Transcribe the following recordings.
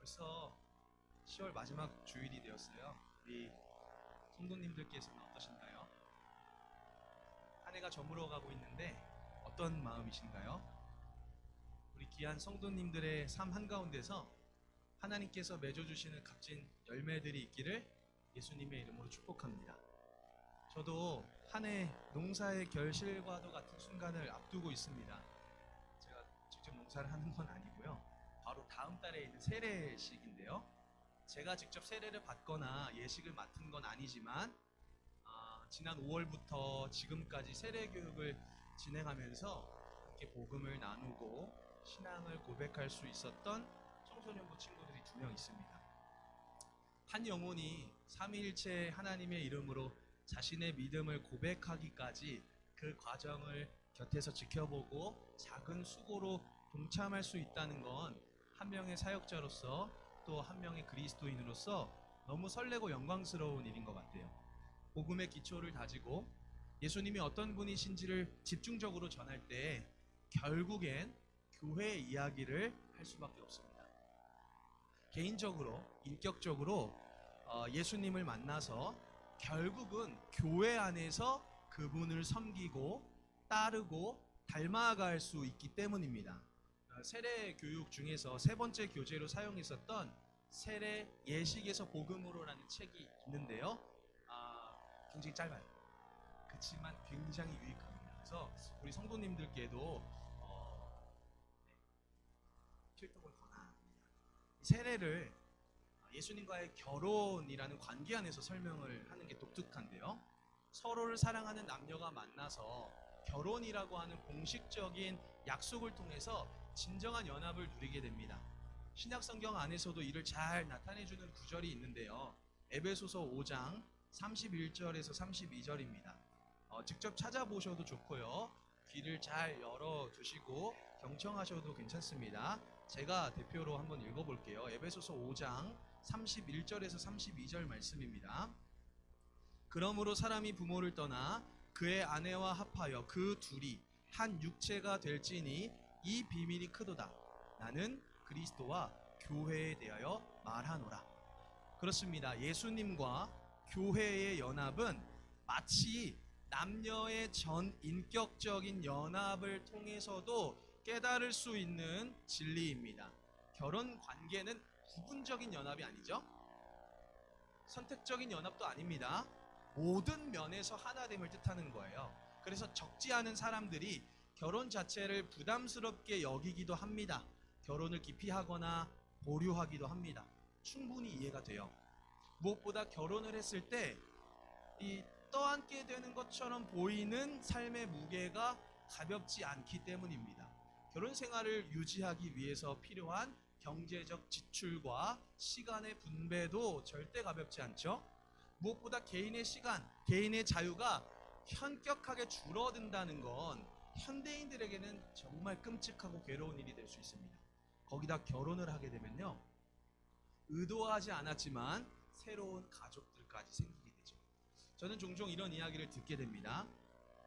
벌써 10월 마지막 주일이 되었어요. 우리 성도님들께서는 어떠신가요? 한 해가 저물어 가고 있는데 어떤 마음이신가요? 우리 귀한 성도님들의 삶 한가운데서 하나님께서 맺어주시는 값진 열매들이 있기를 예수님의 이름으로 축복합니다. 저도 한 해 농사의 결실과도 같은 순간을 앞두고 있습니다. 제가 직접 농사를 하는 건 아니고요. 바로 다음 달에 있는 세례식인데요. 제가 직접 세례를 받거나 예식을 맡은 건 아니지만 지난 5월부터 지금까지 세례 교육을 진행하면서 이렇게 복음을 나누고 신앙을 고백할 수 있었던 청소년부 친구들이 2명 있습니다. 한 영혼이 삼위일체 하나님의 이름으로 자신의 믿음을 고백하기까지 그 과정을 곁에서 지켜보고 작은 수고로 동참할 수 있다는 건 한 명의 사역자로서 또 한 명의 그리스도인으로서 너무 설레고 영광스러운 일인 것 같아요. 복음의 기초를 다지고 예수님이 어떤 분이신지를 집중적으로 전할 때 결국엔 교회 이야기를 할 수밖에 없습니다. 개인적으로, 인격적으로 예수님을 만나서 결국은 교회 안에서 그분을 섬기고 따르고 닮아갈 수 있기 때문입니다. 세례 교육 중에서 세 번째 교재로 사용했었던 세례 예식에서 복음으로라는 책이 있는데요. 굉장히 짧아요. 그렇지만 굉장히 유익합니다. 그래서 우리 성도님들께도 필독을 권합니다. 세례를 예수님과의 결혼이라는 관계 안에서 설명을 하는 게 독특한데요. 서로를 사랑하는 남녀가 만나서 결혼이라고 하는 공식적인 약속을 통해서 진정한 연합을 누리게 됩니다. 신약 성경 안에서도 이를 잘 나타내주는 구절이 있는데요. 에베소서 5장 31절에서 32절입니다. 직접 찾아보셔도 좋고요. 귀를 잘 열어두시고 경청하셔도 괜찮습니다. 제가 대표로 한번 읽어볼게요. 에베소서 5장 31절에서 32절 말씀입니다. 그러므로 사람이 부모를 떠나 그의 아내와 합하여 그 둘이 한 육체가 될지니 이 비밀이 크도다. 나는 그리스도와 교회에 대하여 말하노라. 그렇습니다. 예수님과 교회의 연합은 마치 남녀의 전 인격적인 연합을 통해서도 깨달을 수 있는 진리입니다. 결혼 관계는 부분적인 연합이 아니죠. 선택적인 연합도 아닙니다. 모든 면에서 하나됨을 뜻하는 거예요. 그래서 적지 않은 사람들이 결혼 자체를 부담스럽게 여기기도 합니다. 결혼을 기피하거나 보류하기도 합니다. 충분히 이해가 돼요. 무엇보다 결혼을 했을 때 이 떠안게 되는 것처럼 보이는 삶의 무게가 가볍지 않기 때문입니다. 결혼 생활을 유지하기 위해서 필요한 경제적 지출과 시간의 분배도 절대 가볍지 않죠. 무엇보다 개인의 시간, 개인의 자유가 현격하게 줄어든다는 건 현대인들에게는 정말 끔찍하고 괴로운 일이 될 수 있습니다. 거기다 결혼을 하게 되면요, 의도하지 않았지만 새로운 가족들까지 생기게 되죠. 저는 종종 이런 이야기를 듣게 됩니다.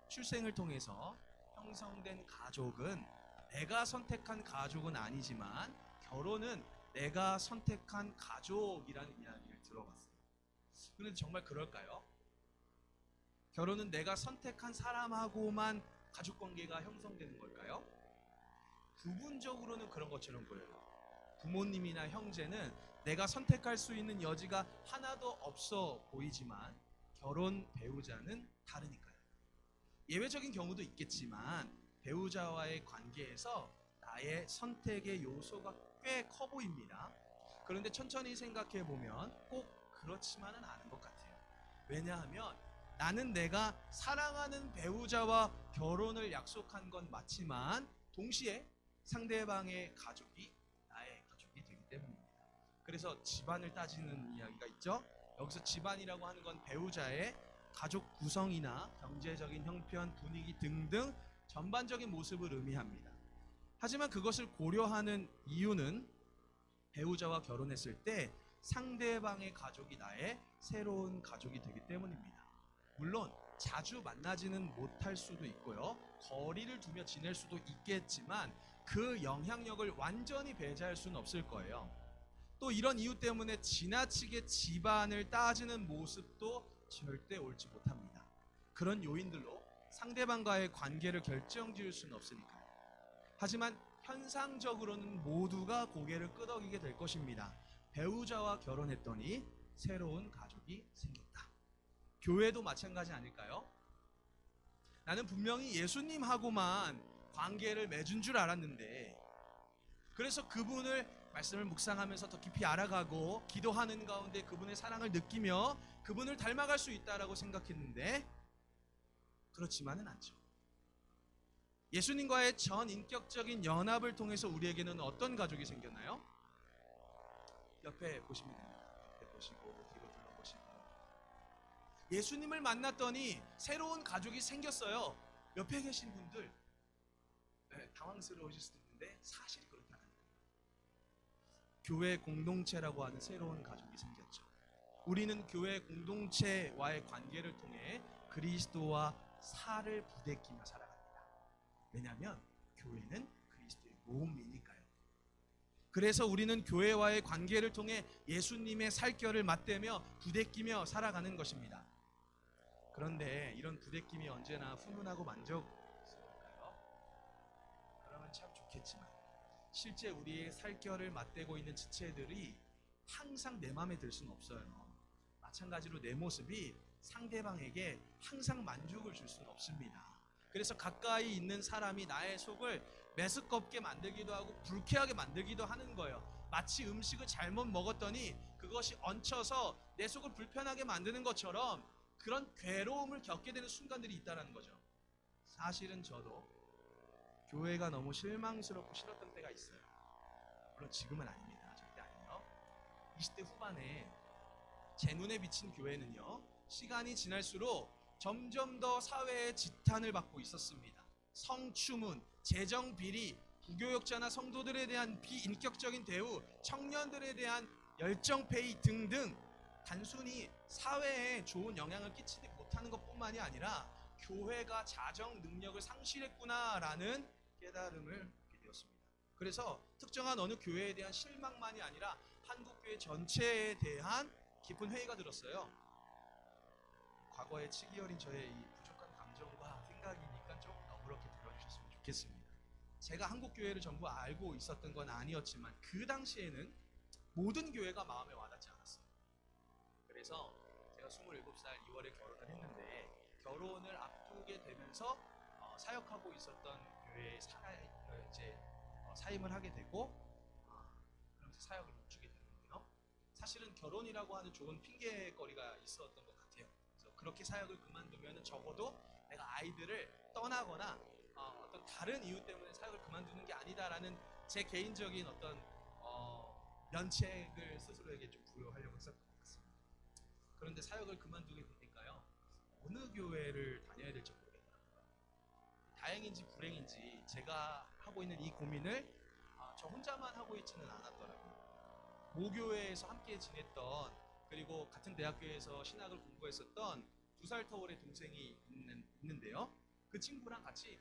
출생을 통해서 형성된 가족은 내가 선택한 가족은 아니지만 결혼은 내가 선택한 가족이라는 이야기를 들어봤어요. 그런데 정말 그럴까요? 결혼은 내가 선택한 사람하고만 가족관계가 형성되는 걸까요? 부분적으로는 그런 것처럼 보여요. 부모님이나 형제는 내가 선택할 수 있는 여지가 하나도 없어 보이지만 결혼 배우자는 다르니까요. 예외적인 경우도 있겠지만 배우자와의 관계에서 나의 선택의 요소가 꽤 커 보입니다. 그런데 천천히 생각해 보면 꼭 그렇지만은 않은 것 같아요. 왜냐하면 나는 내가 사랑하는 배우자와 결혼을 약속한 건 맞지만 동시에 상대방의 가족이 나의 가족이 되기 때문입니다. 그래서 집안을 따지는 이야기가 있죠. 여기서 집안이라고 하는 건 배우자의 가족 구성이나 경제적인 형편, 분위기 등등 전반적인 모습을 의미합니다. 하지만 그것을 고려하는 이유는 배우자와 결혼했을 때 상대방의 가족이 나의 새로운 가족이 되기 때문입니다. 물론 자주 만나지는 못할 수도 있고요. 거리를 두며 지낼 수도 있겠지만 그 영향력을 완전히 배제할 수는 없을 거예요. 또 이런 이유 때문에 지나치게 집안을 따지는 모습도 절대 옳지 못합니다. 그런 요인들로 상대방과의 관계를 결정지을 수는 없으니까요. 하지만 현상적으로는 모두가 고개를 끄덕이게 될 것입니다. 배우자와 결혼했더니 새로운 가족이 생겼다. 교회도 마찬가지 아닐까요? 나는 분명히 예수님하고만 관계를 맺은 줄 알았는데, 그래서 그분을 말씀을 묵상하면서 더 깊이 알아가고 기도하는 가운데 그분의 사랑을 느끼며 그분을 닮아갈 수 있다라고 생각했는데 그렇지만은 않죠. 예수님과의 전인격적인 연합을 통해서 우리에게는 어떤 가족이 생겼나요? 옆에 보시면 됩니다. 옆에 보시고 뒤로 둘러보시고 예수님을 만났더니 새로운 가족이 생겼어요. 옆에 계신 분들 당황스러우실 수도 있는데 사실 그렇다는 거예요. 교회 공동체라고 하는 새로운 가족이 생겼죠. 우리는 교회 공동체와의 관계를 통해 그리스도와 살을 부대끼며 살아갑니다. 왜냐하면 교회는 그리스도의 몸이니까요. 그래서 우리는 교회와의 관계를 통해 예수님의 살결을 맞대며 부대끼며 살아가는 것입니다. 그런데 이런 부대낌이 언제나 훈훈하고 만족스러울까요? 그러면 참 좋겠지만 실제 우리의 살결을 맞대고 있는 지체들이 항상 내 마음에 들 수는 없어요. 마찬가지로 내 모습이 상대방에게 항상 만족을 줄 수는 없습니다. 그래서 가까이 있는 사람이 나의 속을 메스껍게 만들기도 하고 불쾌하게 만들기도 하는 거예요. 마치 음식을 잘못 먹었더니 그것이 얹혀서 내 속을 불편하게 만드는 것처럼 그런 괴로움을 겪게 되는 순간들이 있다는 거죠. 사실은 저도 교회가 너무 실망스럽고 싫었던 때가 있어요. 물론 지금은 아닙니다. 절대 아니에요. 20대 후반에 제 눈에 비친 교회는요, 시간이 지날수록 점점 더 사회의 지탄을 받고 있었습니다. 성추문, 재정비리, 부교역자나 성도들에 대한 비인격적인 대우, 청년들에 대한 열정페이 등등 단순히 사회에 좋은 영향을 끼치지 못하는 것뿐만이 아니라 교회가 자정 능력을 상실했구나라는 깨달음을 얻게 되었습니다. 그래서 특정한 어느 교회에 대한 실망만이 아니라 한국교회 전체에 대한 깊은 회의가 들었어요. 과거에 치기 어린 저의 이 부족한 감정과 생각이니까 좀 너그럽게 들어주셨으면 좋겠습니다. 제가 한국교회를 전부 알고 있었던 건 아니었지만 그 당시에는 모든 교회가 마음에 와닿지 않았어요. 그래서 제가 27살 2월에 결혼을 했는데 결혼을 앞두게 되면서 사역하고 있었던 교회에 이제 사임을 하게 되고 그러면서 사역을 멈추게 됐는데요. 사실은 결혼이라고 하는 좋은 핑계거리가 있었던 것 같아요. 그래서 그렇게 사역을 그만두면 적어도 내가 아이들을 떠나거나 어떤 다른 이유 때문에 사역을 그만두는 게 아니다라는 제 개인적인 어떤 면책을 스스로에게 좀 부여하려고 했었던 것 같습니다. 그런데 사역을 그만두게 되니까요, 어느 교회를 다녀야 될지 모르겠더라고요. 다행인지 불행인지 제가 하고 있는 이 고민을 저 혼자만 하고 있지는 않았더라고요. 모교회에서 함께 지냈던, 그리고 같은 대학교에서 신학을 공부했었던 2살 터울의 동생이 있는데요. 그 친구랑 같이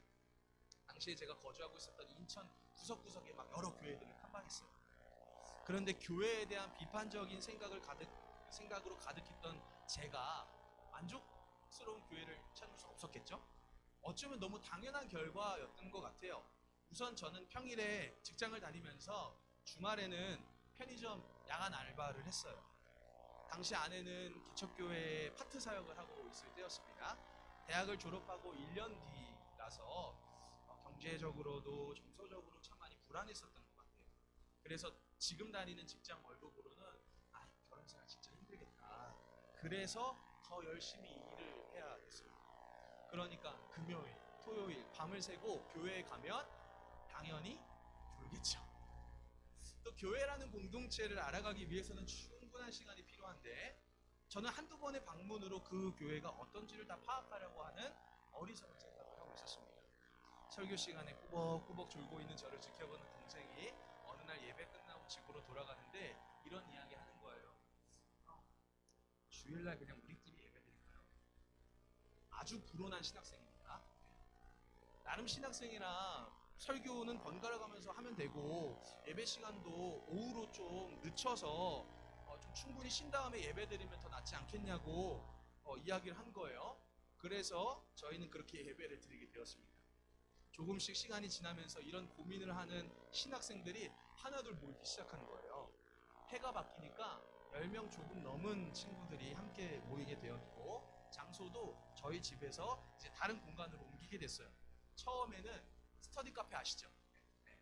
당시에 제가 거주하고 있었던 인천 구석구석에 막 여러 교회들을 탐방했어요. 그런데 교회에 대한 비판적인 생각으로 가득했던 제가 만족스러운 교회를 찾을 수 없었겠죠? 어쩌면 너무 당연한 결과였던 것 같아요. 우선 저는 평일에 직장을 다니면서 주말에는 편의점 야간 알바를 했어요. 당시 아내는 개척교회에 파트 사역을 하고 있을 때였습니다. 대학을 졸업하고 1년 뒤라서 경제적으로도 정서적으로 참 많이 불안했었던 것 같아요. 그래서 지금 다니는 직장 월급으로는 결혼 생활 진짜 힘들겠다. 그래서 더 열심히 일을 해야 됐습니다. 그러니까 금요일, 토요일 밤을 새고 교회에 가면 당연히 졸겠죠. 또 교회라는 공동체를 알아가기 위해서는 충분한 시간이 필요한데 저는 한두 번의 방문으로 그 교회가 어떤지를 다 파악하려고 하는 어리석은 생각을 하고 있었습니다. 설교 시간에 꾸벅꾸벅 졸고 있는 저를 지켜보는 동생이 어느 날 예배 끝나고 집으로 돌아가는데 이런 이야기 하는 거예요. 주일날 그냥 우리끼리 예배 드릴까요? 아주 불온한 신학생입니다. 나름 신학생이라 설교는 번갈아 가면서 하면 되고 예배 시간도 오후로 좀 늦춰서 좀 충분히 쉰 다음에 예배 드리면 더 낫지 않겠냐고 이야기를 한 거예요. 그래서 저희는 그렇게 예배를 드리게 되었습니다. 조금씩 시간이 지나면서 이런 고민을 하는 신학생들이 하나둘 모이기 시작한 거예요. 해가 바뀌니까 10명 조금 넘은 친구들이 함께 모이게 되었고 장소도 저희 집에서 이제 다른 공간으로 옮기게 됐어요. 처음에는 스터디 카페 아시죠? 네.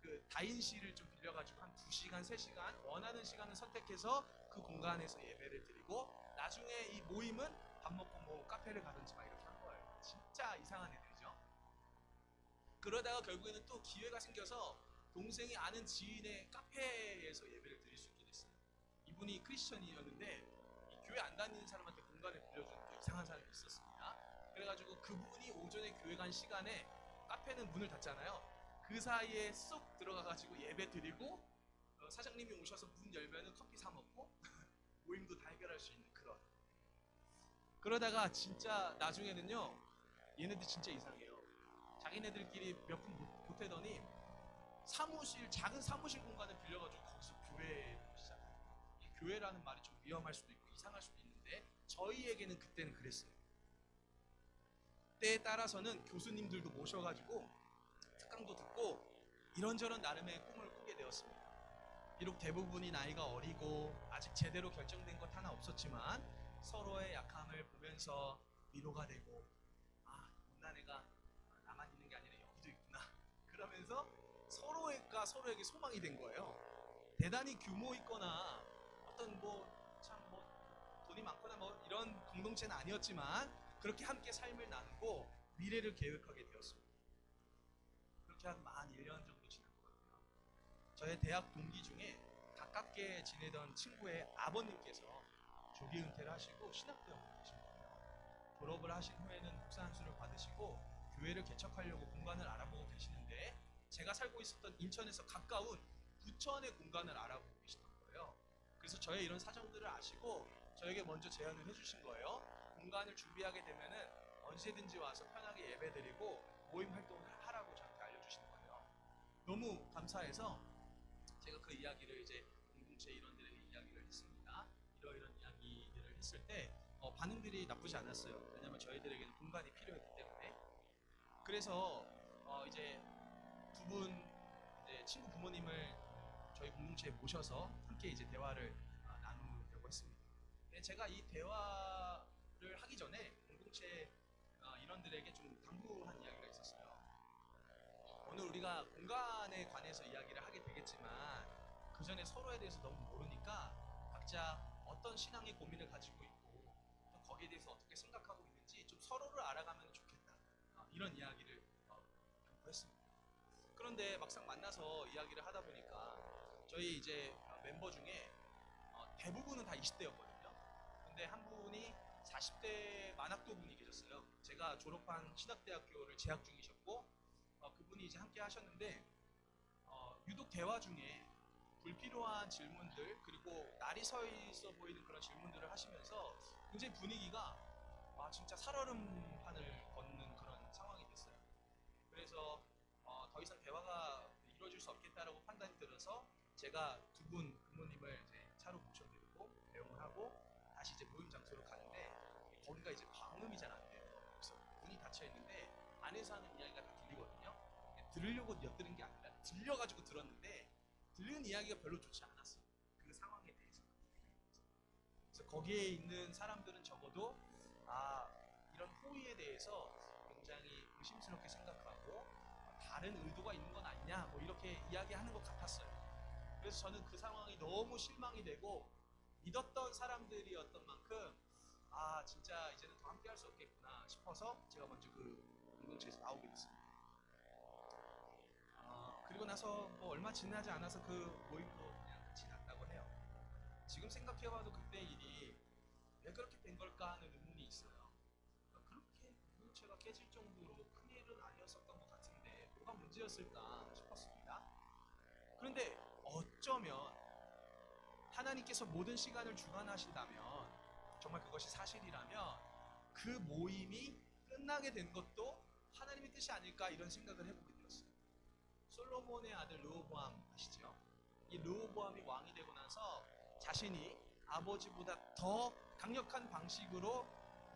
그 다인실을 좀 빌려가지고 한 2시간, 3시간 원하는 시간을 선택해서 그 공간에서 예배를 드리고 나중에 이 모임은 밥 먹고 뭐 카페를 가든지 막 이렇게 한 거예요. 진짜 이상한 애들이죠. 그러다가 결국에는 또 기회가 생겨서 동생이 아는 지인의 카페에서 예배를 드릴 수 있게 됐어요. 이분이 크리스천이었는데 이 교회 안 다니는 사람한테 공간을 빌려주는 또 이상한 사람이 있었습니다. 그래가지고 그분이 오전에 교회 간 시간에 카페는 문을 닫잖아요. 그 사이에 쏙 들어가가지고 예배 드리고 사장님이 오셔서 문 열면은 커피 사 먹고 모임도 다 해결할 수 있는 그런. 그러다가 진짜 나중에는요, 얘네들 진짜 이상해요. 자기네들끼리 몇 분 보태더니 작은 사무실 공간을 빌려가지고 거기서 교회를 시작해요. 이 교회라는 말이 좀 위험할 수도 있고 이상할 수도 있는데 저희에게는 그때는 그랬어요. 때에 따라서는 교수님들도 모셔가지고 특강도 듣고 이런저런 나름의 꿈을 꾸게 되었습니다. 비록 대부분이 나이가 어리고 아직 제대로 결정된 것 하나 없었지만 서로의 약함을 보면서 위로가 되고 못난 애가 나만 있는 게 아니라 여기도 있구나 그러면서 서로가 서로에게 소망이 된 거예요. 대단히 규모 있거나 어떤 돈이 많거나 뭐 이런 공동체는 아니었지만 그렇게 함께 삶을 나누고 미래를 계획하게 되었습니다. 그렇게 한 1년 정도 지난 것 같고요. 저의 대학 동기 중에 가깝게 지내던 친구의 아버님께서 조기 은퇴를 하시고 신학대학을 가신 거예요. 졸업을 하신 후에는 목사 안수를 받으시고 교회를 개척하려고 공간을 알아보고 계시는데 제가 살고 있었던 인천에서 가까운 부천의 공간을 알아보고 계시던 거예요. 그래서 저의 이런 사정들을 아시고 저에게 먼저 제안을 해주신 거예요. 공간을 준비하게 되면은 언제든지 와서 편하게 예배드리고 모임 활동을 하라고 저한테 알려주신 거예요. 너무 감사해서 제가 그 이야기를 이제 공동체 일원들에게 이야기를 했습니다. 이러이런 이야기들을 했을 때 반응들이 나쁘지 않았어요. 왜냐하면 저희들에게는 공간이 필요했기 때문에. 그래서 이제 두 분 친구 부모님을 저희 공동체에 모셔서 함께 이제 대화를 나누려고 했습니다. 근데 제가 이 대화를 하기 전에 공동체 일원들에게 좀 당부한 이야기가 있었어요. 오늘 우리가 공간에 관해서 이야기를 하게 되겠지만 그 전에 서로에 대해서 너무 모르니까 각자 어떤 신앙의 고민을 가지고 있고 또 거기에 대해서 어떻게 생각하고 있는지 좀 서로를 알아가면 좋겠다. 이런 이야기를 했습니다. 그런데 막상 만나서 이야기를 하다 보니까 저희 이제 멤버 중에 대부분은 다 20대였거든요. 근데 한 분이 40대 만학도 분이 계셨어요. 제가 졸업한 신학대학교를 재학 중이셨고 그분이 이제 함께 하셨는데 유독 대화 중에 불필요한 질문들 그리고 날이 서 있어 보이는 그런 질문들을 하시면서 굉장히 분위기가 진짜 살얼음판을 걷는 그런 상황이 됐어요. 그래서 더 이상 대화가 이루어질 수 없겠다라고 판단이 들어서 제가 두 분 부모님을 이제 차로 모셔드리고 배웅을 하고 다시 이제 모임 장소로 가는데 거기가 이제 방음이 잘 안 돼요. 그래서 문이 닫혀 있는데 안에서 하는 이야기가 다 들리거든요. 들으려고 엿들은 게 아니라 들려가지고 들었는데 들은 이야기가 별로 좋지 않았어요. 그 상황에 대해서. 그래서 거기에 있는 사람들은 적어도 이런 호의에 대해서 굉장히 의심스럽게 생각하고 다른 의도가 있는 건 아니냐 뭐 이렇게 이야기하는 것 같았어요. 그래서 저는 그 상황이 너무 실망이 되고 믿었던 사람들이었던 만큼 진짜 이제는 더 함께 할 수 없겠구나 싶어서 제가 먼저 그 공동체에서 나오게 됐습니다. 그리고 나서 뭐 얼마 지나지 않아서 그 모임도 그냥 끝이 났다고 해요. 지금 생각해봐도 그때 일이 왜 그렇게 된 걸까 하는 의문이 있어요. 그렇게 공동체가 깨질 정도로 큰 일은 아니었었던 것 같은데 뭐가 문제였을까 싶었습니다. 그런데 어쩌면 하나님께서 모든 시간을 주관하신다면 정말 그것이 사실이라면 그 모임이 끝나게 된 것도 하나님의 뜻이 아닐까 이런 생각을 해보게 되었어요. 솔로몬의 아들 르호보암 아시죠? 이 르호보암이 왕이 되고 나서 자신이 아버지보다 더 강력한 방식으로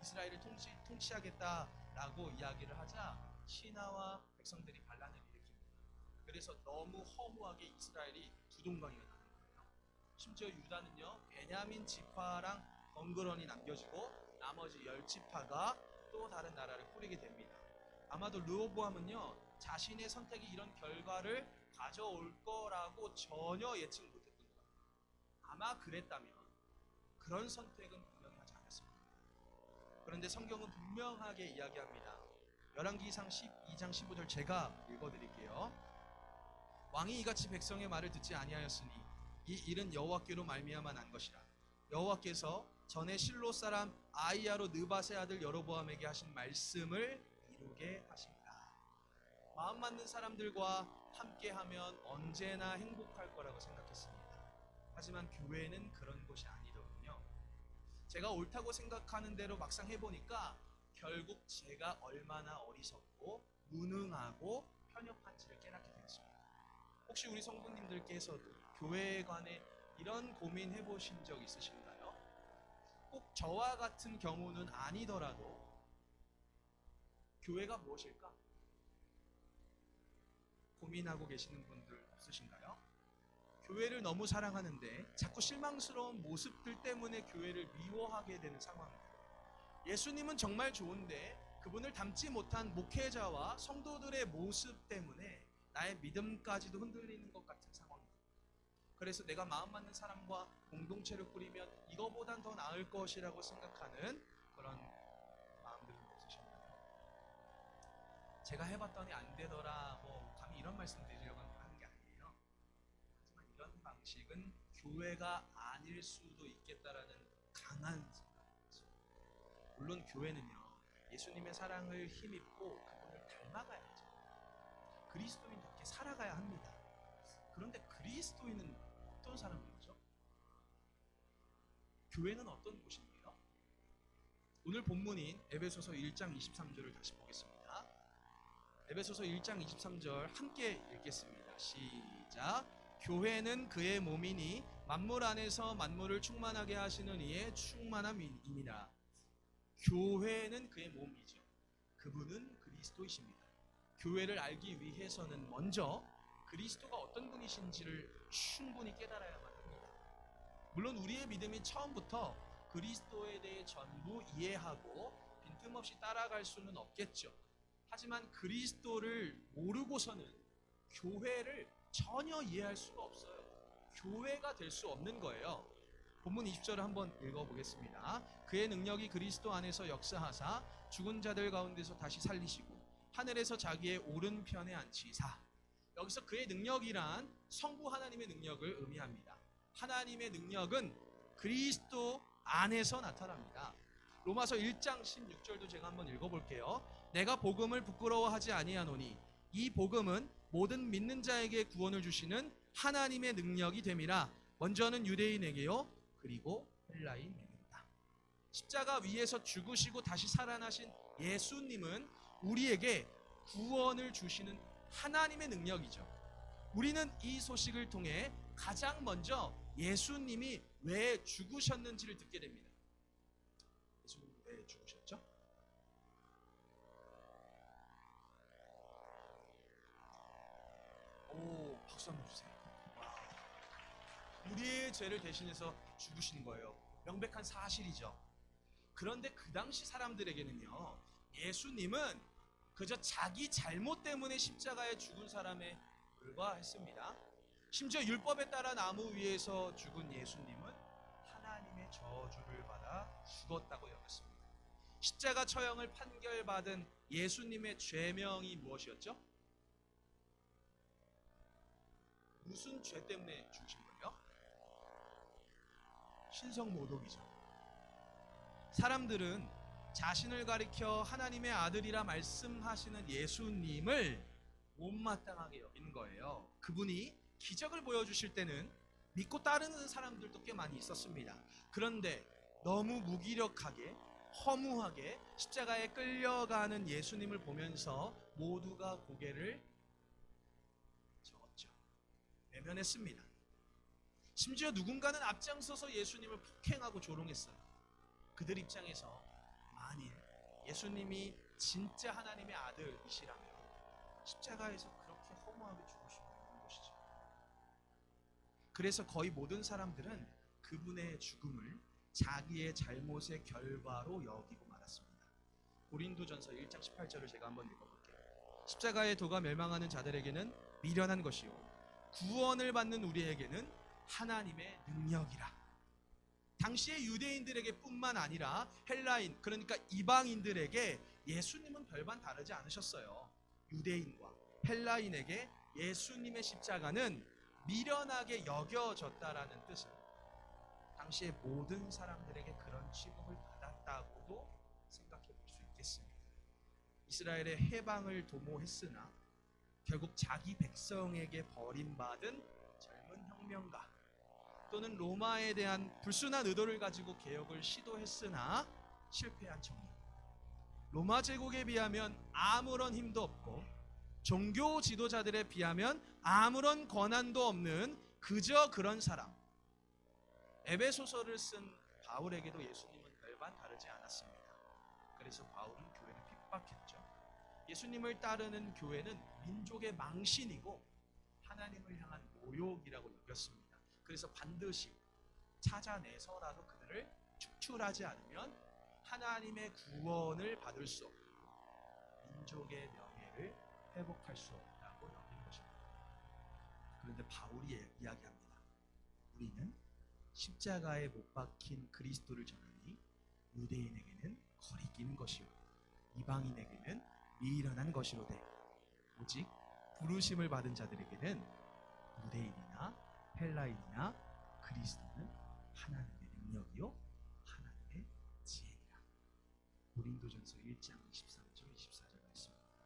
이스라엘을 통치하겠다라고 이야기를 하자 신하와 백성들이 반란을 일으킵니다. 그래서 너무 허무하게 이스라엘이 부동강이가 나는 거예요. 심지어 유다는요, 베냐민 지파랑 덩그러니 남겨지고 나머지 10지파가 또 다른 나라를 꾸리게 됩니다. 아마도 르호보암은요, 자신의 선택이 이런 결과를 가져올 거라고 전혀 예측 못했던 것 같아요. 아마 그랬다면 그런 선택은 분명히 하지 않았습니다. 그런데 성경은 분명하게 이야기합니다. 열왕기상 12장 15절 제가 읽어드릴게요. 왕이 이같이 백성의 말을 듣지 아니하였으니 이 일은 여호와께로 말미암아 난 것이라. 여호와께서 전에 실로 사람 아이야로 느밧의 아들 여로보암에게 하신 말씀을 이루게 하십니다. 마음 맞는 사람들과 함께하면 언제나 행복할 거라고 생각했습니다. 하지만 교회는 그런 곳이 아니더군요. 제가 옳다고 생각하는 대로 막상 해보니까 결국 제가 얼마나 어리석고 무능하고 편협한지를 깨닫게 되었습니다. 혹시 우리 성도님들께서도 교회에 관해 이런 고민 해보신 적 있으신가요? 꼭 저와 같은 경우는 아니더라도 교회가 무엇일까? 고민하고 계시는 분들 없으신가요? 교회를 너무 사랑하는데 자꾸 실망스러운 모습들 때문에 교회를 미워하게 되는 상황입니다. 예수님은 정말 좋은데 그분을 닮지 못한 목회자와 성도들의 모습 때문에 나의 믿음까지도 흔들리는 것 같은 상황입니다. 그래서 내가 마음 맞는 사람과 공동체를 꾸리면 이거보단 더 나을 것이라고 생각하는 그런 마음들은 없으신가요? 제가 해봤더니 안 되더라, 감히 이런 말씀 드리려고 하는 게 아니에요. 하지만 이런 방식은 교회가 아닐 수도 있겠다라는 강한 생각이죠. 물론 교회는요, 예수님의 사랑을 힘입고 그분을 닮아가야죠. 그리스도인답게 살아가야 합니다. 그런데 그리스도인은 어떤 사람이죠? 교회는 어떤 곳인가요? 오늘 본문인 에베소서 1장 23절을 다시 보겠습니다. 에베소서 1장 23절 함께 읽겠습니다. 시작. 교회는 그의 몸이니 만물 안에서 만물을 충만하게 하시는 이의 충만함이니라. 교회는 그의 몸이죠. 그분은 그리스도이십니다. 교회를 알기 위해서는 먼저 그리스도가 어떤 분이신지를 충분히 깨달아야만 합니다. 물론 우리의 믿음이 처음부터 그리스도에 대해 전부 이해하고 빈틈없이 따라갈 수는 없겠죠. 하지만 그리스도를 모르고서는 교회를 전혀 이해할 수가 없어요. 교회가 될 수 없는 거예요. 본문 20절을 한번 읽어보겠습니다. 그의 능력이 그리스도 안에서 역사하사 죽은 자들 가운데서 다시 살리시고 하늘에서 자기의 오른편에 앉히사. 여기서 그의 능력이란 성부 하나님의 능력을 의미합니다. 하나님의 능력은 그리스도 안에서 나타납니다. 로마서 1장 16절도 제가 한번 읽어볼게요. 내가 복음을 부끄러워하지 아니하노니 이 복음은 모든 믿는 자에게 구원을 주시는 하나님의 능력이 됨이라. 먼저는 유대인에게요, 그리고 헬라인에게입니다. 십자가 위에서 죽으시고 다시 살아나신 예수님은 우리에게 구원을 주시는 하나님의 능력이죠. 우리는 이 소식을 통해 가장 먼저 예수님이 왜 죽으셨는지를 듣게 됩니다. 예수님이 왜 죽으셨죠? 오, 박수 한번 주세요. 와, 우리의 죄를 대신해서 죽으신 거예요. 명백한 사실이죠. 그런데 그 당시 사람들에게는요, 예수님은 그저 자기 잘못 때문에 십자가에 죽은 사람에 불과했습니다. 심지어 율법에 따라 나무 위에서 죽은 예수님은 하나님의 저주를 받아 죽었다고 여겼습니다. 십자가 처형을 판결받은 예수님의 죄명이 무엇이었죠? 무슨 죄 때문에 죽으신 거예요? 신성모독이죠. 사람들은 자신을 가리켜 하나님의 아들이라 말씀하시는 예수님을 못마땅하게 여긴 거예요. 그분이 기적을 보여주실 때는 믿고 따르는 사람들도 꽤 많이 있었습니다. 그런데 너무 무기력하게 허무하게 십자가에 끌려가는 예수님을 보면서 모두가 고개를 외면했습니다. 심지어 누군가는 앞장서서 예수님을 폭행하고 조롱했어요. 그들 입장에서 만일 예수님이 진짜 하나님의 아들이시라면 십자가에서 그렇게 허무하게 죽으시면 되는 것이죠. 그래서 거의 모든 사람들은 그분의 죽음을 자기의 잘못의 결과로 여기고 말았습니다. 고린도전서 1장 18절을 제가 한번 읽어볼게요. 십자가의 도가 멸망하는 자들에게는 미련한 것이요 구원을 받는 우리에게는 하나님의 능력이라. 당시의 유대인들에게 뿐만 아니라 헬라인, 그러니까 이방인들에게 예수님은 별반 다르지 않으셨어요. 유대인과 헬라인에게 예수님의 십자가는 미련하게 여겨졌다라는 뜻은 당시의 모든 사람들에게 그런 취급을 받았다고도 생각해 볼 수 있겠습니다. 이스라엘의 해방을 도모했으나 결국 자기 백성에게 버림받은 젊은 혁명가 또는 로마에 대한 불순한 의도를 가지고 개혁을 시도했으나 실패한 청년, 로마 제국에 비하면 아무런 힘도 없고 종교 지도자들에 비하면 아무런 권한도 없는 그저 그런 사람, 에베소서를 쓴 바울에게도 예수님은 별반 다르지 않았습니다. 그래서 바울은 교회를 핍박했죠. 예수님을 따르는 교회는 민족의 망신이고 하나님을 향한 모욕이라고 여겼습니다. 그래서 반드시 찾아내서라도 그들을 축출하지 않으면 하나님의 구원을 받을 수 없고 민족의 명예를 회복할 수 없다고 여긴 것입니다. 그런데 바울이 이야기합니다. 우리는 십자가에 못 박힌 그리스도를 전하니 유대인에게는 거리끼는 것이요 이방인에게는 미련한 것이로되 오직 부르심을 받은 자들에게는 유대인이나 헬라인이나 그리스도는 하나님의 능력이요 하나님의 지혜니라. 고린도전서 1장 23절 24절 말씀입니다.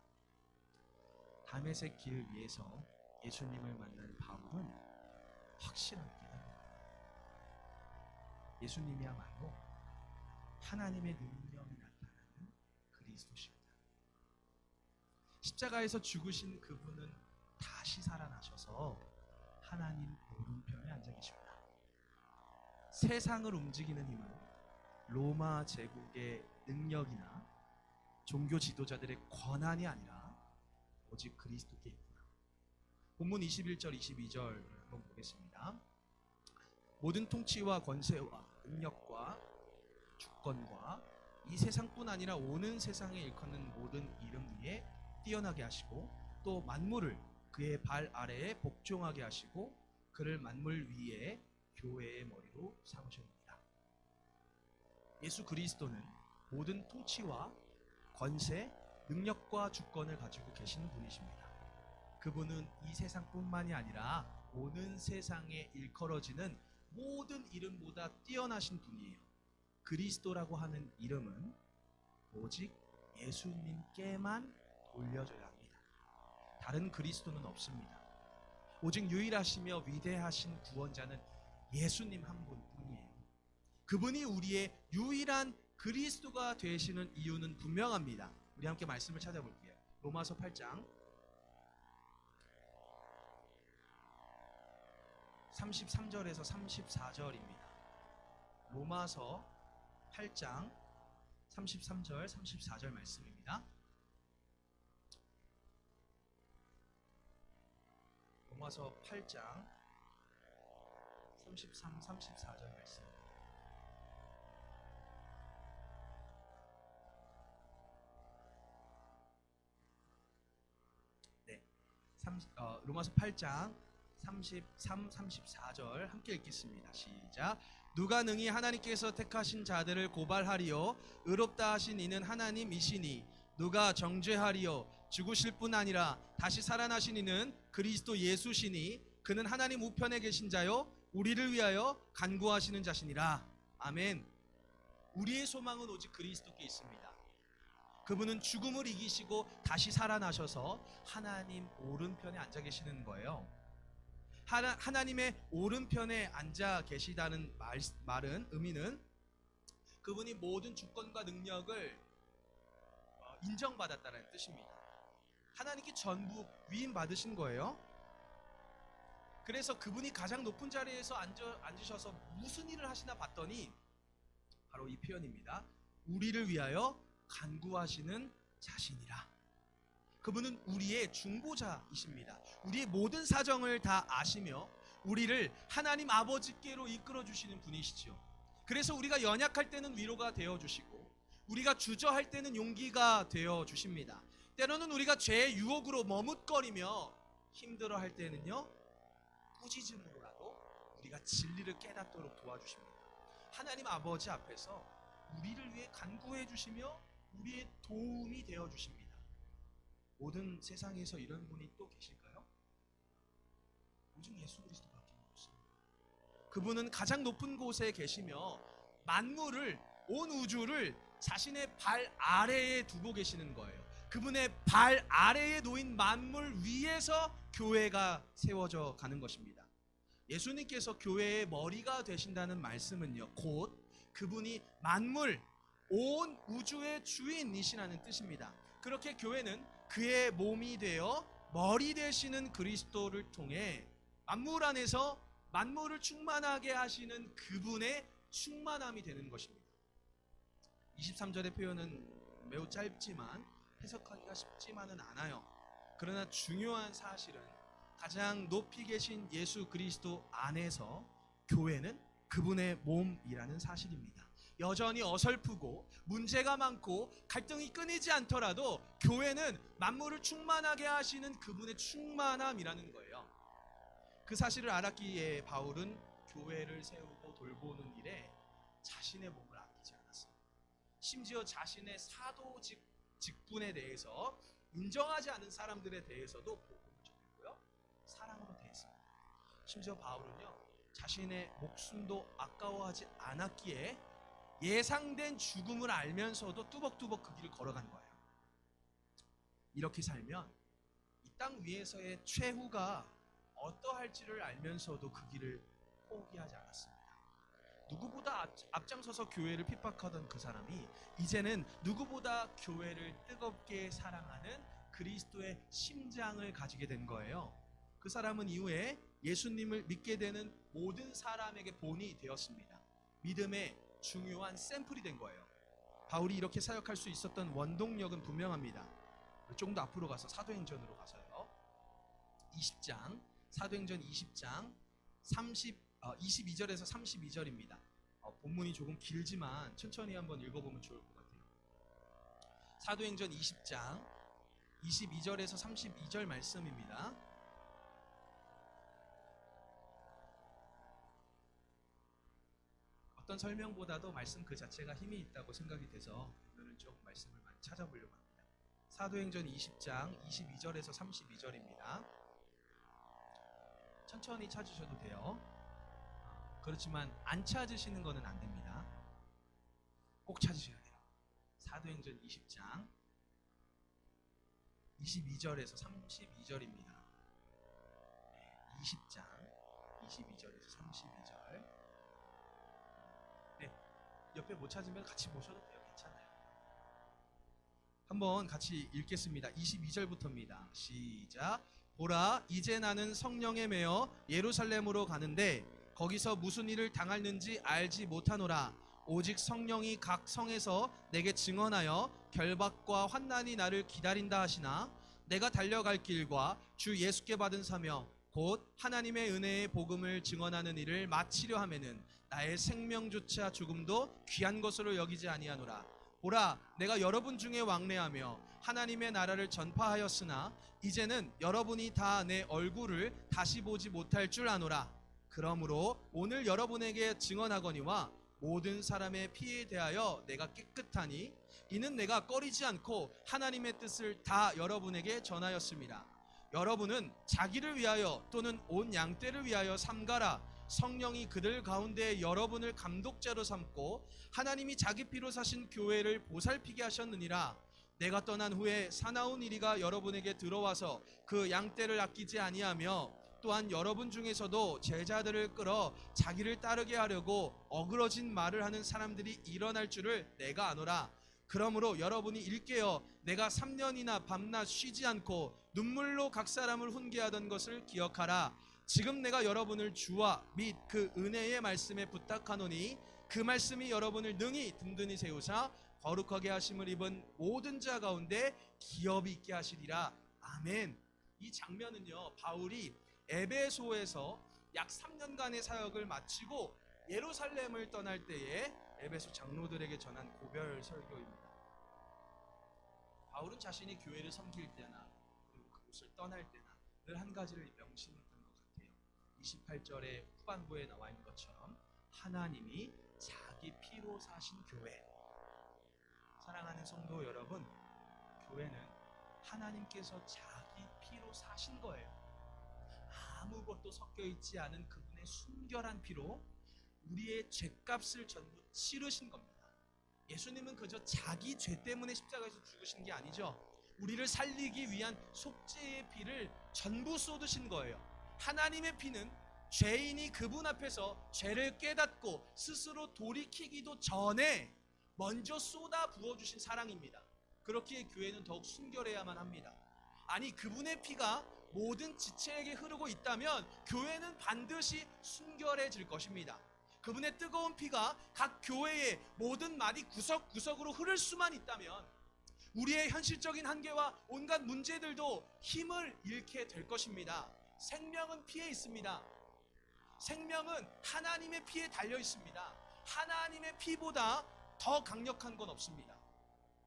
다메섹 길 위에서 예수님을 만난 바울은 확실하게 깨달았습니다. 예수님이야말로 하나님의 능력이 나타나는 그리스도십니다. 십자가에서 죽으신 그분은 다시 살아나셔서 하나님 오른편에 앉아 계십니다. 세상을 움직이는 힘은 로마 제국의 능력이나 종교 지도자들의 권한이 아니라 오직 그리스도께 있구나. 본문 21절 22절 한번 보겠습니다. 모든 통치와 권세와 능력과 주권과 이 세상뿐 아니라 오는 세상에 일컫는 모든 이름 위에 뛰어나게 하시고 또 만물을 그의 발 아래에 복종하게 하시고 그를 만물 위에 교회의 머리로 삼으셨습니다. 예수 그리스도는 모든 통치와 권세, 능력과 주권을 가지고 계시는 분이십니다. 그분은 이 세상뿐만이 아니라 오는 세상에 일컬어지는 모든 이름보다 뛰어나신 분이에요. 그리스도라고 하는 이름은 오직 예수님께만 올려져야 합니다. 다른 그리스도는 없습니다. 오직 유일하시며 위대하신 구원자는 예수님 한 분뿐이에요. 그분이 우리의 유일한 그리스도가 되시는 이유는 분명합니다. 우리 함께 말씀을 찾아볼게요. 로마서 8장 33절에서 34절입니다. 로마서 8장 33절 34절 말씀입니다. 로마서 8장 33, 34절 말씀. 네, 로마서 8장 33, 34절 함께 읽겠습니다. 시작. 누가 능히 하나님께서 택하신 자들을 고발하리요 의롭다 하신 이는 하나님이시니 누가 정죄하리요 죽으실 뿐 아니라 다시 살아나신 이는 그리스도 예수시니 그는 하나님 우편에 계신 자요 우리를 위하여 간구하시는 자시니라. 아멘. 우리의 소망은 오직 그리스도께 있습니다. 그분은 죽음을 이기시고 다시 살아나셔서 하나님 오른편에 앉아 계시는 거예요. 하나님의 오른편에 앉아 계시다는 말은 의미는 그분이 모든 주권과 능력을 인정받았다는 뜻입니다. 하나님께 전부 위임받으신 거예요. 그래서 그분이 가장 높은 자리에서 앉으셔서 무슨 일을 하시나 봤더니 바로 이 표현입니다. 우리를 위하여 간구하시는 자신이라. 그분은 우리의 중보자이십니다. 우리의 모든 사정을 다 아시며 우리를 하나님 아버지께로 이끌어 주시는 분이시죠. 그래서 우리가 연약할 때는 위로가 되어 주시고 우리가 주저할 때는 용기가 되어 주십니다. 때로는 우리가 죄의 유혹으로 머뭇거리며 힘들어할 때는요, 꾸짖음으로라도 우리가 진리를 깨닫도록 도와주십니다. 하나님 아버지 앞에서 우리를 위해 간구해 주시며 우리의 도움이 되어 주십니다. 모든 세상에서 이런 분이 또 계실까요? 오직 예수 그리스도밖에 없습니다. 그분은 가장 높은 곳에 계시며 만물을, 온 우주를 자신의 발 아래에 두고 계시는 거예요. 그분의 발 아래에 놓인 만물 위에서 교회가 세워져 가는 것입니다. 예수님께서 교회의 머리가 되신다는 말씀은요, 곧 그분이 만물, 온 우주의 주인이시라는 뜻입니다. 그렇게 교회는 그의 몸이 되어 머리 되시는 그리스도를 통해 만물 안에서 만물을 충만하게 하시는 그분의 충만함이 되는 것입니다. 23절의 표현은 매우 짧지만 해석하기가 쉽지만은 않아요. 그러나 중요한 사실은 가장 높이 계신 예수 그리스도 안에서 교회는 그분의 몸이라는 사실입니다. 여전히 어설프고 문제가 많고 갈등이 끊이지 않더라도 교회는 만물을 충만하게 하시는 그분의 충만함이라는 거예요. 그 사실을 알았기에 바울은 교회를 세우고 돌보는 일에 자신의 몸을 아끼지 않았어요. 심지어 자신의 사도 직분에 대해서 인정하지 않은 사람들에 대해서도 복음을 전했고요, 사랑으로 대했습니다. 심지어 바울은요, 자신의 목숨도 아까워하지 않았기에 예상된 죽음을 알면서도 뚜벅뚜벅 그 길을 걸어간 거예요. 이렇게 살면 이 땅 위에서의 최후가 어떠할지를 알면서도 그 길을 포기하지 않았습니다. 누구보다 앞장서서 교회를 핍박하던 그 사람이 이제는 누구보다 교회를 뜨겁게 사랑하는 그리스도의 심장을 가지게 된 거예요. 그 사람은 이후에 예수님을 믿게 되는 모든 사람에게 본이 되었습니다. 믿음의 중요한 샘플이 된 거예요. 바울이 이렇게 사역할 수 있었던 원동력은 분명합니다. 조금 더 앞으로 가서 사도행전으로 가서요, 20장, 사도행전 20장 22절에서 32절입니다. 본문이 조금 길지만 천천히 한번 읽어보면 좋을 것 같아요. 사도행전 20장 22절에서 32절 말씀입니다. 어떤 설명보다도 말씀 그 자체가 힘이 있다고 생각이 돼서 오늘은 좀 말씀을 많이 찾아보려고 합니다. 사도행전 20장 22절에서 32절입니다. 천천히 찾으셔도 돼요. 그렇지만 안 찾으시는 것은 안 됩니다. 꼭 찾으셔야 돼요. 사도행전 20장 22절에서 32절입니다. 20장 22절에서 32절. 네, 옆에 못 찾으면 같이 보셔도 돼요. 괜찮아요. 한번 같이 읽겠습니다. 22절부터입니다. 시작. 보라, 이제 나는 성령에 매여 예루살렘으로 가는데 거기서 무슨 일을 당할는지 알지 못하노라. 오직 성령이 각 성에서 내게 증언하여 결박과 환난이 나를 기다린다 하시나 내가 달려갈 길과 주 예수께 받은 사명 곧 하나님의 은혜의 복음을 증언하는 일을 마치려 하면은 나의 생명조차 조금도 귀한 것으로 여기지 아니하노라. 보라, 내가 여러분 중에 왕래하며 하나님의 나라를 전파하였으나 이제는 여러분이 다 내 얼굴을 다시 보지 못할 줄 아노라. 그러므로 오늘 여러분에게 증언하거니와 모든 사람의 피에 대하여 내가 깨끗하니 이는 내가 꺼리지 않고 하나님의 뜻을 다 여러분에게 전하였습니다. 여러분은 자기를 위하여 또는 온 양떼를 위하여 삼가라. 성령이 그들 가운데 여러분을 감독자로 삼고 하나님이 자기 피로 사신 교회를 보살피게 하셨느니라. 내가 떠난 후에 사나운 이리가 여러분에게 들어와서 그 양떼를 아끼지 아니하며 또한 여러분 중에서도 제자들을 끌어 자기를 따르게 하려고 어그러진 말을 하는 사람들이 일어날 줄을 내가 아노라. 그러므로 여러분이 일깨어 내가 3년이나 밤낮 쉬지 않고 눈물로 각 사람을 훈계하던 것을 기억하라. 지금 내가 여러분을 주와 및 그 은혜의 말씀에 부탁하노니 그 말씀이 여러분을 능히 든든히 세우사 거룩하게 하심을 입은 모든 자 가운데 기업이 있게 하시리라. 아멘. 이 장면은요, 바울이 에베소에서 약 3년간의 사역을 마치고 예루살렘을 떠날 때에 에베소 장로들에게 전한 고별 설교입니다. 바울은 자신이 교회를 섬길 때나 그리고 그곳을 떠날 때나 늘 한 가지를 명심했던 것 같아요. 28절의 후반부에 나와 있는 것처럼 하나님이 자기 피로 사신 교회. 사랑하는 성도 여러분, 교회는 하나님께서 자기 피로 사신 거예요. 아무것도 섞여 있지 않은 그분의 순결한 피로 우리의 죄값을 전부 치르신 겁니다. 예수님은 그저 자기 죄 때문에 십자가에서 죽으신 게 아니죠. 우리를 살리기 위한 속죄의 피를 전부 쏟으신 거예요. 하나님의 피는 죄인이 그분 앞에서 죄를 깨닫고 스스로 돌이키기도 전에 먼저 쏟아 부어주신 사랑입니다. 그렇기에 교회는 더욱 순결해야만 합니다. 아니, 그분의 피가 모든 지체에게 흐르고 있다면 교회는 반드시 순결해질 것입니다. 그분의 뜨거운 피가 각 교회의 모든 마디 구석구석으로 흐를 수만 있다면 우리의 현실적인 한계와 온갖 문제들도 힘을 잃게 될 것입니다. 생명은 피에 있습니다. 생명은 하나님의 피에 달려 있습니다. 하나님의 피보다 더 강력한 건 없습니다.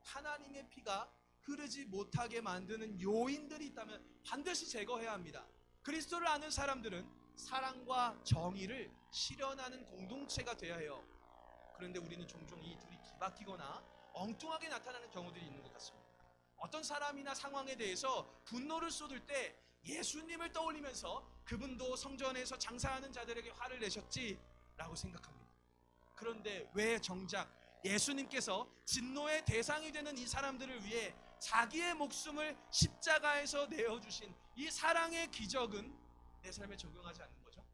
하나님의 피가 흐르지 못하게 만드는 요인들이 있다면 반드시 제거해야 합니다. 그리스도를 아는 사람들은 사랑과 정의를 실현하는 공동체가 되어야 해요. 그런데 우리는 종종 이 둘이 뒤바뀌거나 엉뚱하게 나타나는 경우들이 있는 것 같습니다. 어떤 사람이나 상황에 대해서 분노를 쏟을 때 예수님을 떠올리면서 그분도 성전에서 장사하는 자들에게 화를 내셨지라고 생각합니다. 그런데 왜 정작 예수님께서 진노의 대상이 되는 이 사람들을 위해 자기의 목숨을 십자가에서 내어주신 이 사랑의 기적은 내 삶에 적용하지 않는 거죠?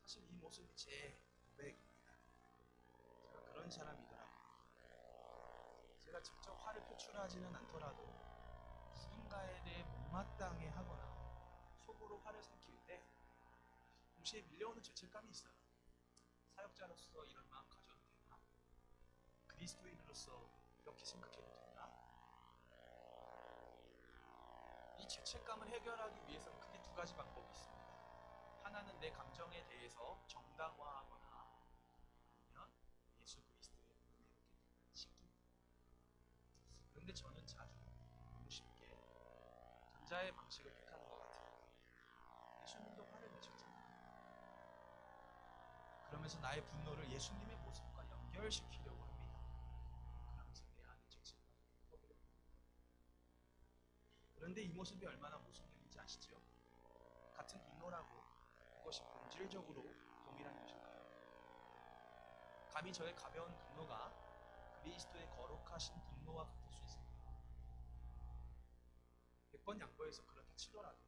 사실 이 모습이 제 고백입니다. 제가 그런 사람이더라고요. 제가 직접 화를 표출하지는 않더라도 누군가에 대해 못마땅해 하거나 속으로 화를 삼킬 때 동시에 밀려오는 죄책감이 있어요. 사역자로서 이런 마음 가져도 되나? 그리스도인으로서 이렇게 생각해도 되나? 이 죄책감을 해결하기 위해서는 크게 두 가지 방법이 있습니다. 하나는 내 감정에 대해서 정당화하거나 아니면 예수 그리스도의 은혜롭게 씻깁니다. 그런데 저는 자주 너무 쉽게 전자의 방식을 택하는 것 같아요. 예수님도 화를 내셨잖아요. 그러면서 나의 분노를 예수님의 모습과 연결시키려고 합니다. 그러면서 내 안에 죄책감을 퍼부려고 합니다. 그런데 이 모습이 얼마나 모순적인지 아시죠? 같은 분노라고 그것이 본질적으로 동일한 것인가요? 감히 저의 가벼운 분노가 그리스도의 거룩하신 분노와 같을 수 있습니다. 100번 양보해서 그렇다 치더라도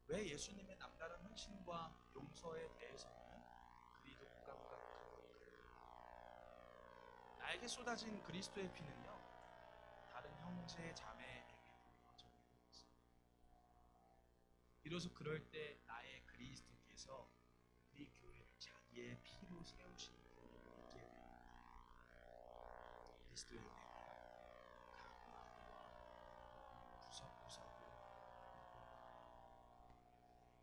왜 예수님의 남다른 헌신과 용서에 대해서는 그리도 무감각한 걸까요? 나에게 쏟아진 그리스도의 피는요, 다른 형제 자매에게도 전해지고 있습니다. 비로소 그럴 때 나의 그리스도께서 우리 교회를 자기의 피로 세우신 분을 믿게 됩니다. 그리스도의 은혜가 각 마디와 구석구석으로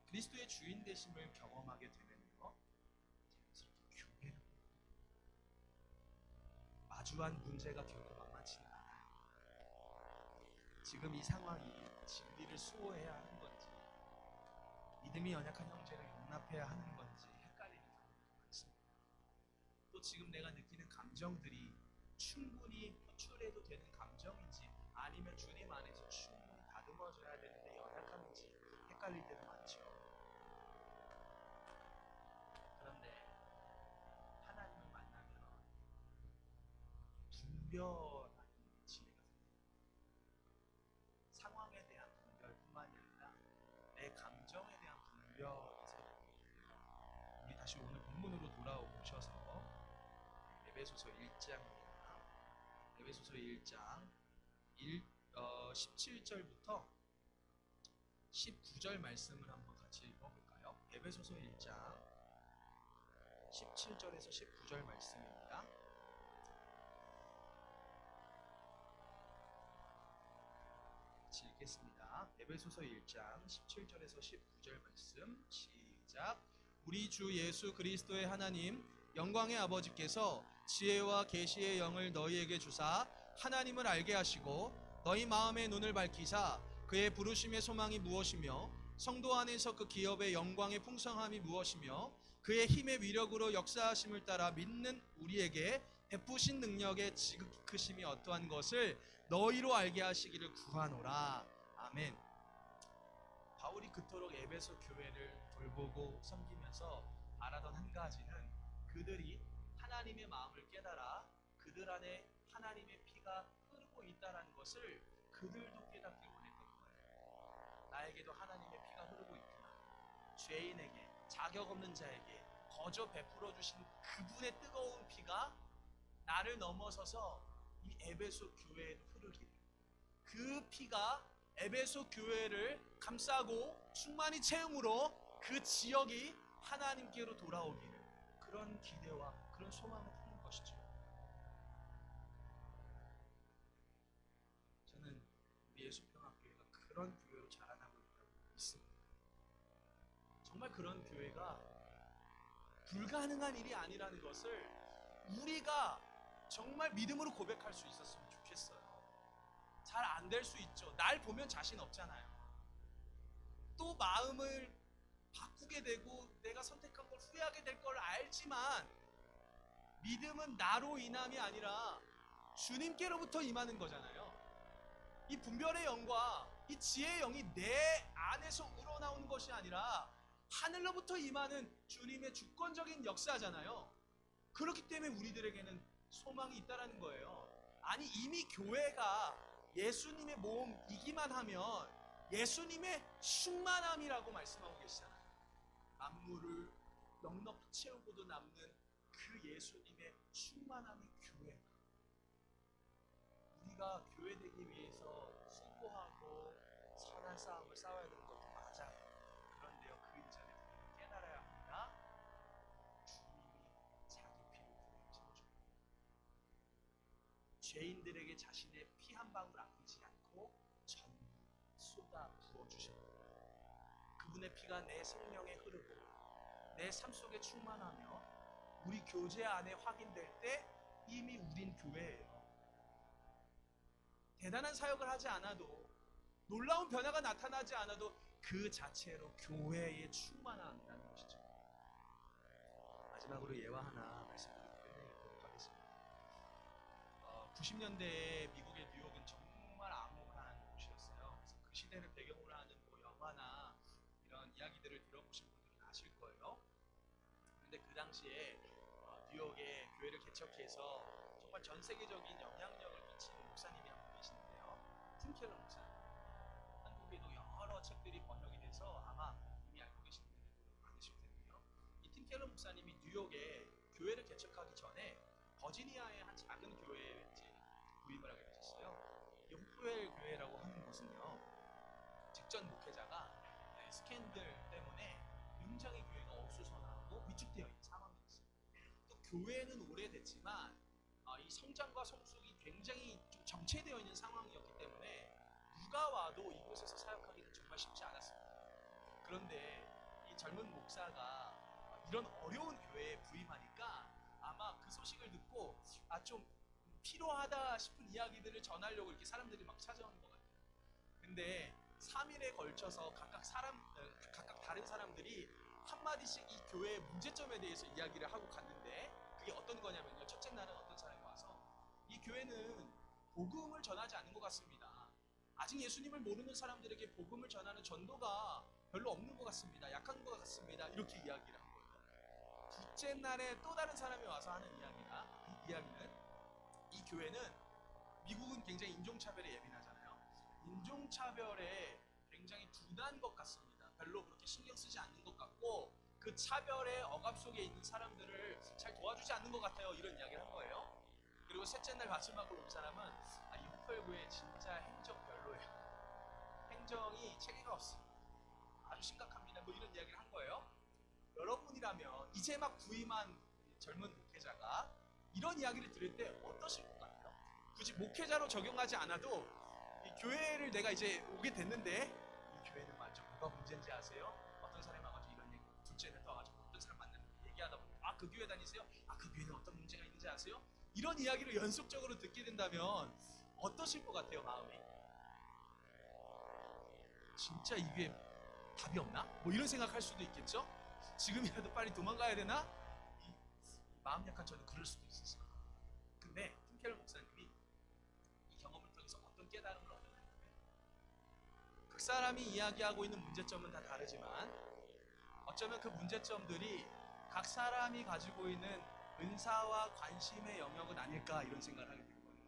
그리스도의 주인 되심을 경험하게 되면요, 자연스럽게 교회를 마주한 문제가 결코 만만치는 않아요. 지금 이 상황이 진리를 수호해야 하는 건지, 믿음이 연약한 형제를 용납해야 하는 건지 헷갈리는 경우가 많습니다. 또 지금 내가 느끼는 감정들이 충분히 표출해도 되는 감정인지 아니면 주님 안에서 충분히 다듬어져야 되는데 연약함인지 헷갈릴 때도 많죠. 그런데 하나님을 만나면 분별하는 지혜가 생깁니다. 상황에 대한 분별뿐만이 아니라 내 감정에 대한 분별이 생깁니다. 우리 다시 오늘 본문으로 돌아오셔서 에베소서 1장입니다. 에베소서 1장 17절부터 19절 말씀을 한번 같이 읽어볼까요? 에베소서 1장 17절에서 19절 말씀입니다. 같이 읽겠습니다. 에베소서 1장 17절에서 19절 말씀 시작. 우리 주 예수 그리스도의 하나님 영광의 아버지께서 지혜와 계시의 영을 너희에게 주사 하나님을 알게 하시고 너희 마음의 눈을 밝히사 그의 부르심의 소망이 무엇이며 성도 안에서 그 기업의 영광의 풍성함이 무엇이며 그의 힘의 위력으로 역사하심을 따라 믿는 우리에게 베푸신 능력의 지극히 크심이 어떠한 것을 너희로 알게 하시기를 구하노라. 아멘. 바울이 그토록 에베소 교회를 돌보고 섬기면서 바라던 한 가지는 그들이 하나님의 마음을 깨달아 그들 안에 하나님의 피가 흐르고 있다는 것을 그들도 깨닫길 원했던 거예요. 나에게도 하나님의 피가 흐르고 있구나. 죄인에게, 자격 없는 자에게 거저 베풀어 주신 그분의 뜨거운 피가 나를 넘어서서 이 에베소 교회에도 흐르기를, 그 피가 에베소 교회를 감싸고 충만히 채움으로 그 지역이 하나님께로 돌아오기를, 그런 기대와 그런 소망을 품는 것이죠. 저는 우리 예수평화교회가 그런 교회로 자라나고 있다고 믿습니다. 정말 그런 교회가 불가능한 일이 아니라는 것을 우리가 정말 믿음으로 고백할 수 있었으면 좋겠어요. 잘 안 될 수 있죠. 날 보면 자신 없잖아요. 또 마음을 바꾸게 되고 내가 선택한 걸 후회하게 될 걸 알지만 믿음은 나로 인함이 아니라 주님께로부터 임하는 거잖아요. 이 분별의 영과 이 지혜의 영이 내 안에서 우러나오는 것이 아니라 하늘로부터 임하는 주님의 주권적인 역사잖아요. 그렇기 때문에 우리들에게는 소망이 있다라는 거예요. 아니, 이미 교회가 예수님의 몸이기만 하면 예수님의 충만함이라고 말씀하고 계시잖아요. 만물을 넉넉히 채우고도 남는 그 예수님의 충만함의 교회. 우리가 교회 되기 위해서 수고하고 선한 싸움을 싸워야 되는 것도 맞아요. 그런데요, 그 이전에 우리는 깨달아야 합니다. 주님이 자기 피를 부어주셔. 죄인들에게 자신의 피 한 방울 아끼지 않고 전부 쏟아 부어주셨다. 그분의 피가 내 생명에 흐르고 내 삶 속에 충만하며 우리 교제 안에 확인될 때 이미 우린 교회예요. 대단한 사역을 하지 않아도, 놀라운 변화가 나타나지 않아도 그 자체로 교회에 충만한다는 것이죠. 마지막으로 예화 하나 말씀드리고 끝내도록 하겠습니다. 90년대에 미국의 뉴욕은 정말 암울한 곳이었어요. 그래서 그 시대를 배경으로 하는 뭐 영화나 이런 이야기들을 들어보신 분들은 아실 거예요. 그런데 그 당시에 뉴욕에 교회를 개척해서 정말 전 세계적인 영향력을 미치는 목사님이 한 분 계시는데요. 팀 켈러 목사님. 한국에도 여러 책들이 번역이 돼서 아마 이미 알고 계시는 분들도 많으실 텐데요. 이 팀 켈러 목사님이 뉴욕에 교회를 개척하기 전에 버지니아의 한 작은 교회에 왠지 부임을 하게 되셨어요. 이 호프웰 교회라고 하는 곳은요, 직전 목회자가 스캔들 때문에 굉장히 교회가 어수선하고 위축되어 있는 상황이었어요. 또 교회는 오래됐지만 이 성장과 성숙이 굉장히 좀 정체되어 있는 상황이었기 때문에 누가 와도 이곳에서 사역하기는 정말 쉽지 않았습니다. 그런데 이 젊은 목사가 이런 어려운 교회에 부임하니까 아마 그 소식을 듣고 좀 필요하다 싶은 이야기들을 전하려고 이렇게 사람들이 막 찾아오는 것 같아요. 근데 3일에 걸쳐서 각각 다른 사람들이 한마디씩 이 교회의 문제점에 대해서 이야기를 하고 갔는데, 그게 어떤 거냐면요, 첫째 날은 어떤 사람이 와서 이 교회는 복음을 전하지 않는 것 같습니다. 아직 예수님을 모르는 사람들에게 복음을 전하는 전도가 별로 없는 것 같습니다. 약한 것 같습니다. 이렇게 이야기를 한 거예요. 둘째 날에 또 다른 사람이 와서 하는 이야기는 이 교회는, 미국은 굉장히 인종차별에 예민하잖아요. 인종차별에 굉장히 둔한 것 같습니다. 별로 그렇게 신경 쓰지 않는 것 같고 그 차별의 억압 속에 있는 사람들을 잘 도와주지 않는 것 같아요. 이런 이야기를 한 거예요. 그리고 셋째 날 마지막으로 온 사람은 이 호펠 교회 진짜 행정 별로예요. 행정이 체계가 없습니다. 아주 심각합니다. 뭐 이런 이야기를 한 거예요. 여러분이라면 이제 막 부임한 젊은 목회자가 이런 이야기를 들을 때 어떠실 것 같아요? 굳이 목회자로 적용하지 않아도 이 교회를 내가 이제 오게 됐는데 이 교회는 맞죠? 뭐가 문제인지 아세요? 어떤 사람이 와가지고 이런 얘기, 둘째 날 떠와가지고 어떤 사람 만났는데 얘기하다 보면 아, 그 교회 다니세요? 아, 그 교회는 어떤 문제가 있는지 아세요? 이런 이야기를 연속적으로 듣게 된다면 어떠실 것 같아요, 마음이? 진짜 이게 답이 없나? 뭐 이런 생각할 수도 있겠죠? 지금이라도 빨리 도망가야 되나? 이 마음 약한 저는 그럴 수도 있었어요. 근데 팀켈러 목사님이 이 경험을 통해서 어떤 깨달음을 얻었냐면 그 사람이 이야기하고 있는 문제점은 다 다르지만 어쩌면 그 문제점들이 각 사람이 가지고 있는 은사와 관심의 영역은 아닐까 이런 생각을 하게 된 거예요.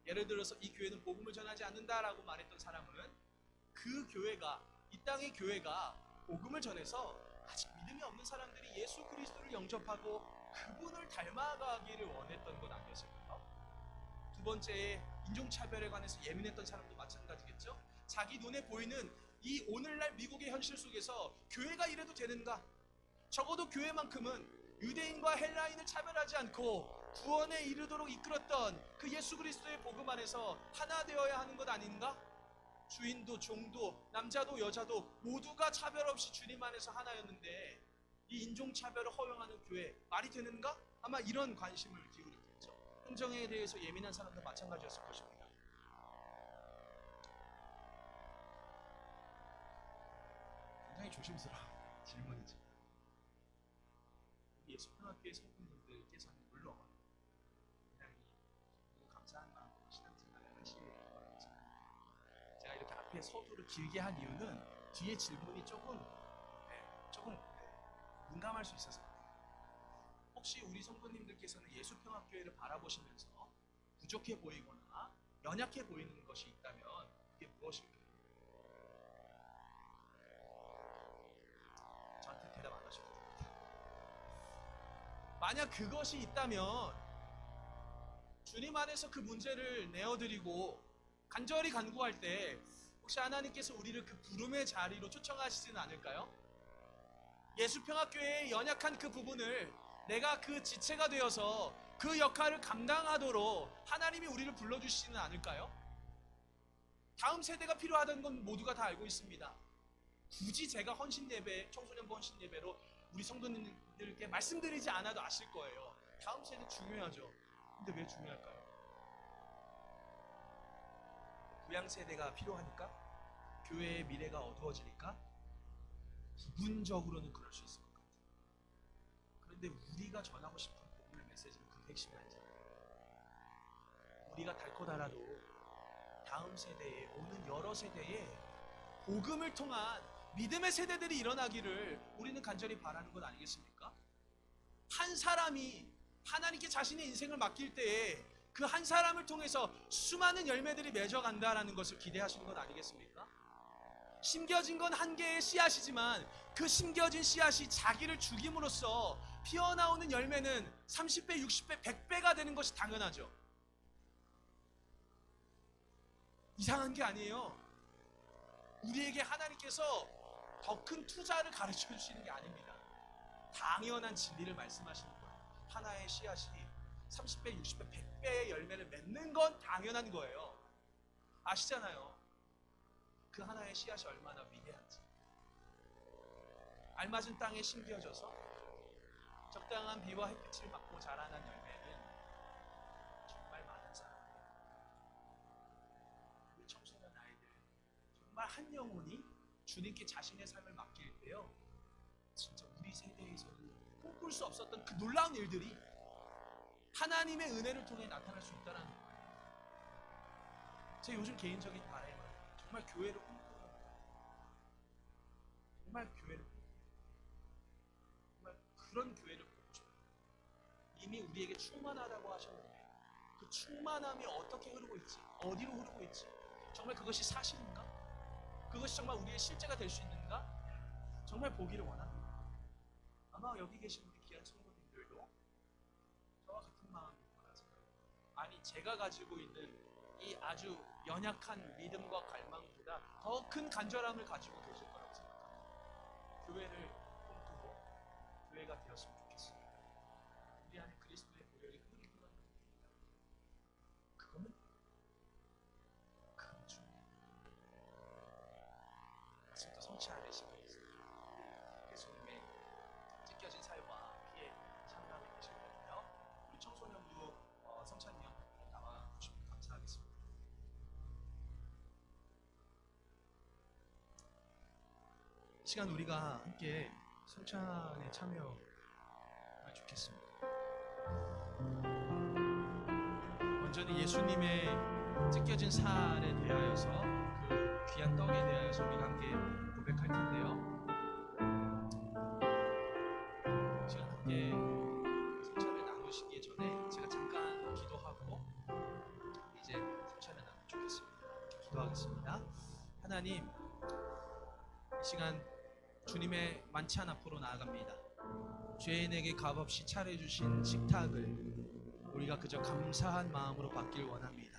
예를 들어서 이 교회는 복음을 전하지 않는다라고 말했던 사람은 그 교회가, 이 땅의 교회가 복음을 전해서 아직 믿음이 없는 사람들이 예수 그리스도를 영접하고 그분을 닮아가기를 원했던 것 아니었을까요? 두 번째, 인종차별에 관해서 예민했던 사람도 마찬가지겠죠? 자기 눈에 보이는 이 오늘날 미국의 현실 속에서 교회가 이래도 되는가? 적어도 교회만큼은 유대인과 헬라인을 차별하지 않고 구원에 이르도록 이끌었던 그 예수 그리스도의 복음 안에서 하나 되어야 하는 것 아닌가? 주인도 종도 남자도 여자도 모두가 차별 없이 주님 안에서 하나였는데 이 인종차별을 허용하는 교회 말이 되는가? 아마 이런 관심을 기울였겠죠. 흥정에 대해서 예민한 사람도 마찬가지였을 것입니다. 굉장히 조심스러운 질문이죠. 우리 예수평화교회 성도님들께서는 물론 굉장히 감사한 마음으로 신앙생활을 하시길 바라지만 제가 이렇게 앞에 서두를 길게 한 이유는 뒤에 질문이 조금 민감할 수 있어서 혹시 우리 성도님들께서는 예수평화교회를 바라보시면서 부족해 보이거나 연약해 보이는 것이 있다면 그게 무엇일까요? 저한테 대답 안 하셔도 됩니다. 만약 그것이 있다면 주님 안에서 그 문제를 내어드리고 간절히 간구할 때 혹시 하나님께서 우리를 그 부름의 자리로 초청하시지는 않을까요? 예수평화교회의 연약한 그 부분을 내가 그 지체가 되어서 그 역할을 감당하도록 하나님이 우리를 불러주시지는 않을까요? 다음 세대가 필요하다는 건 모두가 다 알고 있습니다. 굳이 제가 헌신예배, 청소년부 헌신예배로 우리 성도님들께 말씀드리지 않아도 아실 거예요. 다음 세대 중요하죠. 근데 왜 중요할까요? 부양 세대가 필요하니까? 교회의 미래가 어두워지니까? 부분적으로는 그럴 수 있을 것 같아요. 그런데 우리가 전하고 싶은 복음의 메시지는 그 핵심이 아니잖아요. 우리가 닳고 달아도 다음 세대에, 오는 여러 세대에 복음을 통한 믿음의 세대들이 일어나기를 우리는 간절히 바라는 것 아니겠습니까? 한 사람이 하나님께 자신의 인생을 맡길 때에 그 한 사람을 통해서 수많은 열매들이 맺어간다라는 것을 기대하시는 것 아니겠습니까? 심겨진 건 한 개의 씨앗이지만 그 심겨진 씨앗이 자기를 죽임으로써 피어나오는 열매는 30배, 60배, 100배가 되는 것이 당연하죠. 이상한 게 아니에요. 우리에게 하나님께서 더 큰 투자를 가르쳐 주시는 게 아닙니다. 당연한 진리를 말씀하시는 거예요. 하나의 씨앗이 30배, 60배, 100배의 열매를 맺는 건 당연한 거예요. 아시잖아요. 그 하나의 씨앗이 얼마나 위대한지. 알맞은 땅에 심겨져서 적당한 비와 햇빛을 받고 자라난 열매는 정말 많은 사람들, 우리 청소년 아이들, 정말 한 영혼이 주님께 자신의 삶을 맡길 때요, 진짜 우리 세대에서는 꿈꿀 수 없었던 그 놀라운 일들이 하나님의 은혜를 통해 나타날 수 있다는 거예요. 제 요즘 개인적인 바람은 정말 교회를 꿈꾸는 거예요. 정말 교회를 꿈꾸는 거예요. 정말 그런 교회를 보고 싶어요. 이미 우리에게 충만하다고 하셨는데 그 충만함이 어떻게 흐르고 있지? 어디로 흐르고 있지? 정말 그것이 사실인가? 그것이 정말 우리의 실제가 될 수 있는가? 정말 보기를 원합니다. 아마 여기 계신 우리 귀한 성도님들도 저와 같은 마음일 거라서, 아니 제가 가지고 있는 이 아주 연약한 믿음과 갈망보다 더 큰 간절함을 가지고 계실 거라고 생각합니다. 교회를 꿈꾸고 교회가 되었으면 좋겠어요. 우리 안에 그리스도의 보혈이 흐르는 건 그거는 큰 중이에요. 지금도 성취하는 시간이 있습니다. 예수님의 찢겨진 살과 피에 참여하게 되실 거고요. 우리 청소년부 성찬이 형 나와 주시면 감사하겠습니다. 시간 우리가 함께 성찬에 참여하면 좋겠습니다. 먼저는 예수님의 찢겨진 살에 대하여서 그 귀한 떡에 대하여서 우리가 함께 고백할 텐데요. 시간 함께 성찬을 나누시기 전에 제가 잠깐 기도하고 이제 성찬을 나누면 좋겠습니다. 기도하겠습니다. 하나님, 이 시간 주님의 만찬 앞으로 나아갑니다. 죄인에게 값없이 차려주신 식탁을 우리가 그저 감사한 마음으로 받길 원합니다.